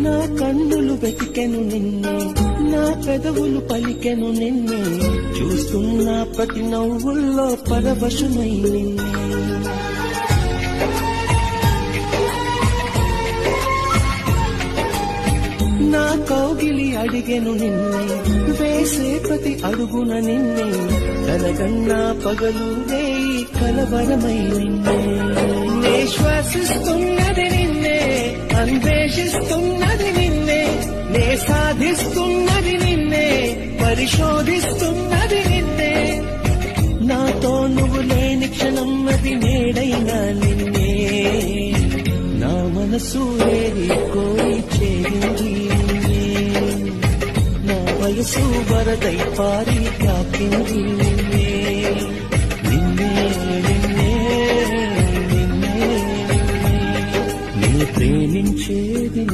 నా కన్నులు వెతికెను నిన్నే, నా పెదవులు పలికెను నిన్నే, చూస్తున్న ప్రతి నవ్వుల్లో పరవశమై నిన్నే. నా కౌగిలి అడిగెను నిన్నే, వేసే ప్రతి అడుగున నిన్నే, కలగన్నా పగలు వేయి కలవరమై నిన్నే. నే శ్వాసిస్తున్నది నిన్నే, అన్వేషిస్తున్నది నిన్నే, నే సాధిస్తున్నది నిన్నే, పరిశోధిస్తున్నది నిన్నే. నాతో నువ్వు లేని క్షణం అది నేడైనా నిన్నే. నా మనసు ఏరి కోరి చేరింది నిన్నే, నా వయసు వరదై పారి తాకింది నిన్నే. నిన్నే నిన్నే నిన్నే నీ ప్రేమించేది